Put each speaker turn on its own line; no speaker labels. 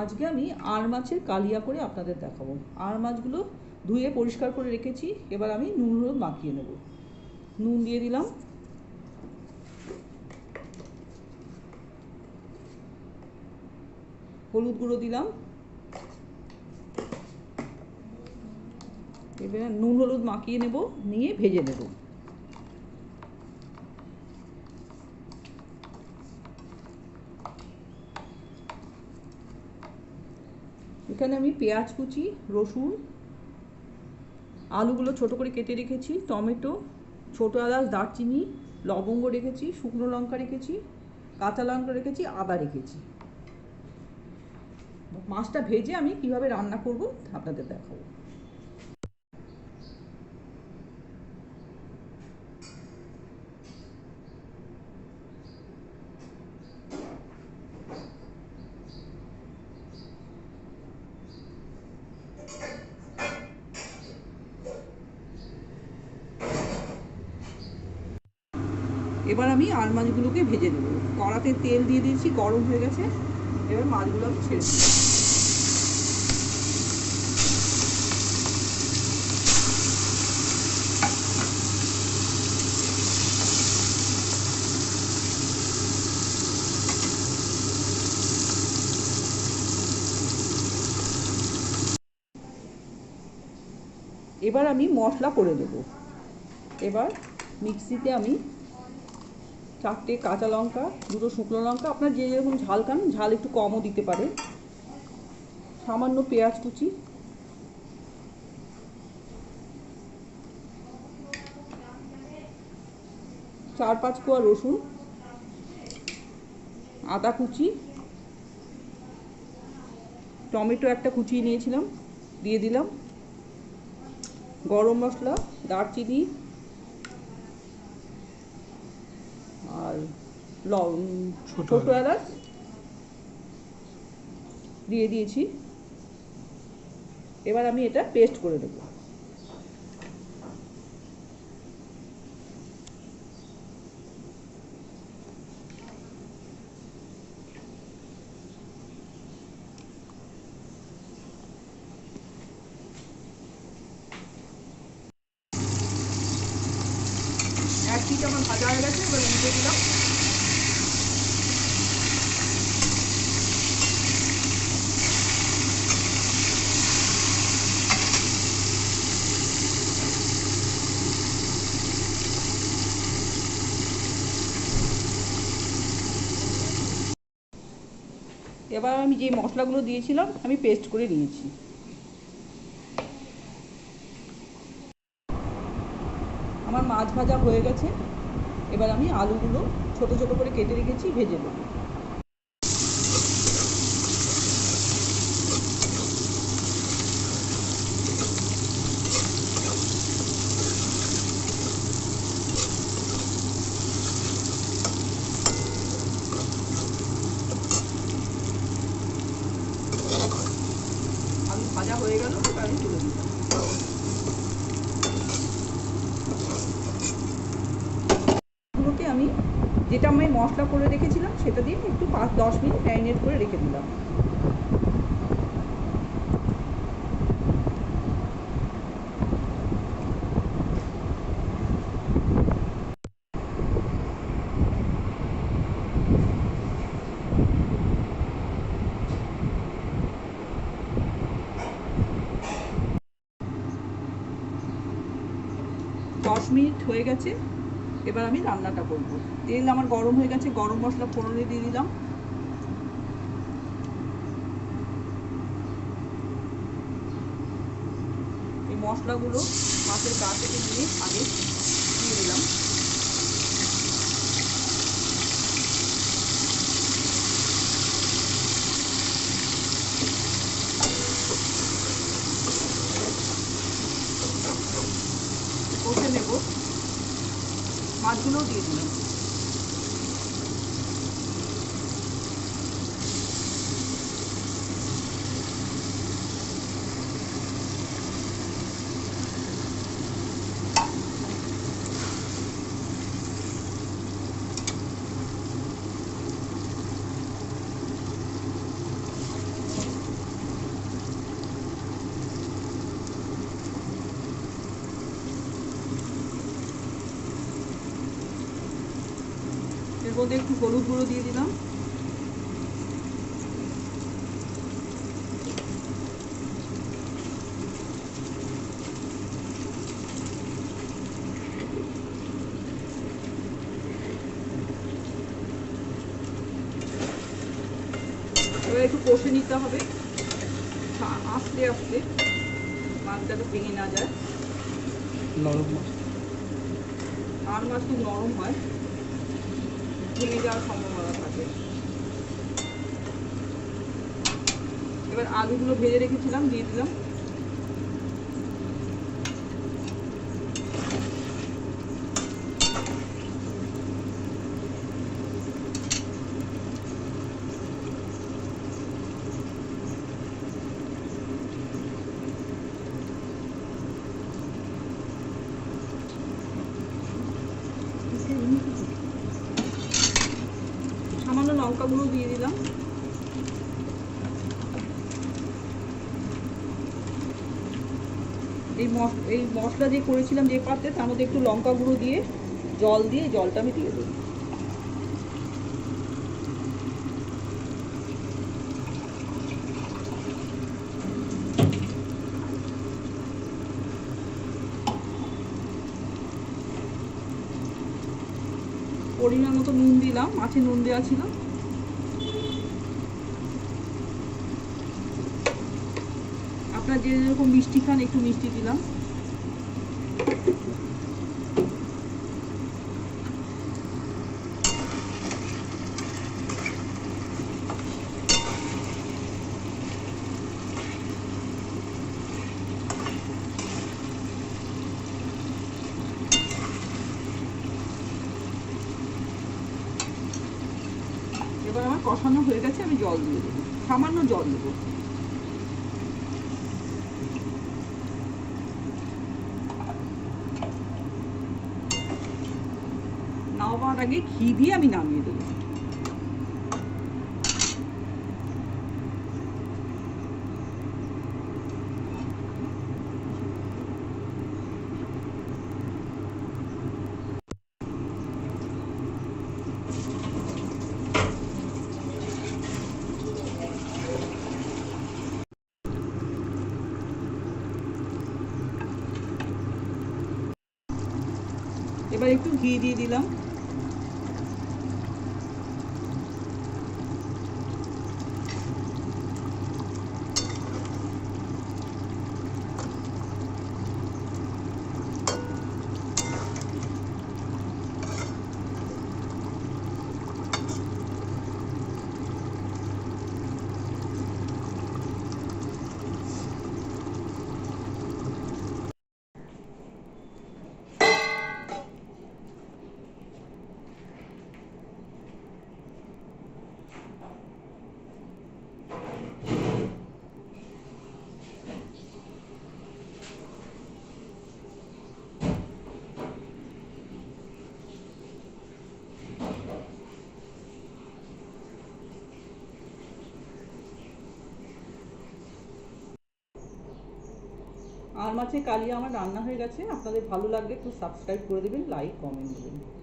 আজকে আমি আর মাছের কালিয়া করে আপনাদের দেখাবো। আর মাছগুলো ধুয়ে পরিষ্কার করে রেখেছি। এবার আমি নুন হলুদ মাখিয়ে নেব। নুন দিয়ে দিলাম, হলুদ গুঁড়ো দিলাম, এবার নুন হলুদ মাখিয়ে নেব, নিয়ে ভেজে নেব। এখানে আমি পেঁয়াজ কুচি, রসুন, আলুগুলো ছোট করে কেটে রেখেছি, টমেটো, ছোটো এলাচ, দারচিনি, লবঙ্গ রেখেছি, শুকনো লঙ্কা রেখেছি, কাঁচা লঙ্কা রেখেছি, আদা রেখেছি। মাছটা ভেজে আমি কিভাবে রান্না করব আপনাদের দেখাবো। এবার আমি আর মাছগুলোকে ভেজে নেব। কড়াতে তেল দিয়ে দিয়েছি, গরম হয়ে গেছে। এবার মাছগুলো আমি ছেড়ে দিই। এবার আমি মশলা করে দেব। এবার মিক্সিতে আমি 4টে কাঁচা লঙ্কা, 2টো শুকনো লঙ্কা, আপনার যে যেরকম ঝাল খান, ঝাল একটু কমও দিতে পারেন, সামান্য পেঁয়াজ কুচি, চার পাঁচ কোয়া রসুন, আদা কুচি, টমেটো একটা কুচিয়ে নিয়েছিলাম দিয়ে দিলাম, গরম মশলা, দারচিনি আর ছোটো এলাচ দিয়ে দিয়েছি। এবার আমি এটা পেস্ট করে দেবো। এক পিঠ আমার ভাজা হয়ে গেছে, এবার উল্টে দিলাম। এবার আমি যে মশলাগুলো দিয়েছিলাম আমি পেস্ট করে নিয়েছি। আমার মাছ ভাজা হয়ে গেছে। এবার আমি আলুগুলো ছোট ছোট করে কেটে রেখেছি, ভেজে নেব। আলু ভাজা হয়ে গেল, এবার আমি তুলে দিলাম। এগুলোকে আমি যেটা আমি মশলা করে রেখেছিলাম সেটা দিয়ে একটু 5-10 মিনিট ম্যারিনেট করে রেখে দিলাম। দশ মিনিট হয়ে গেছে। এবার আমি রান্নাটা করব। তেল আমার গরম হয়ে গেছে, গরম মশলা ফোড়নে দিয়ে দিলাম। এই মশলাগুলো মাছের গা থেকে নিয়ে আগে দিয়ে দিলাম। কষে নেব, মাছগুলোও দিয়ে দিলাম। মধ্যে একটু হলুদ গুঁড়ো দিয়ে দিলাম, এবার একটু কষে নিতে হবে আস্তে আস্তে, মাছটা তো ভেঙে না যায়।
নরম মাছ,
আর মাছ খুব নরম হয়, ভেঙে যাওয়ার সম্ভাবনা থাকে। এবার আলুগুলো ভেজে রেখেছিলাম দিয়ে দিলাম, সামান্য লঙ্কা গুঁড়ো দিয়ে দিলাম, এই মশলা যে করেছিলাম যে পাত্রে তার মধ্যে একটু লঙ্কা গুঁড়ো দিয়ে জল দিয়ে জলটা আমি দিয়ে দেবো। পরিমাণ মতো নুন দিলাম, মাছে নুন দেওয়া ছিল। আপনার যে যেরকম মিষ্টি খান একটু মিষ্টি দিলাম। এবার আমার কষানো হয়ে গেছে, আমি জল দিয়ে দেবো, সামান্য জল দেবো। নামাবার আগে ঘি দিয়ে আমি নামিয়ে দেবো। এবার একটু ঘি দিয়ে দিলাম, আর মাছের কালিয়া আমার রান্না হয়ে গেছে। আপনাদের ভালো লাগলে একটু সাবস্ক্রাইব করে দেবেন, লাইক কমেন্ট দেবেন।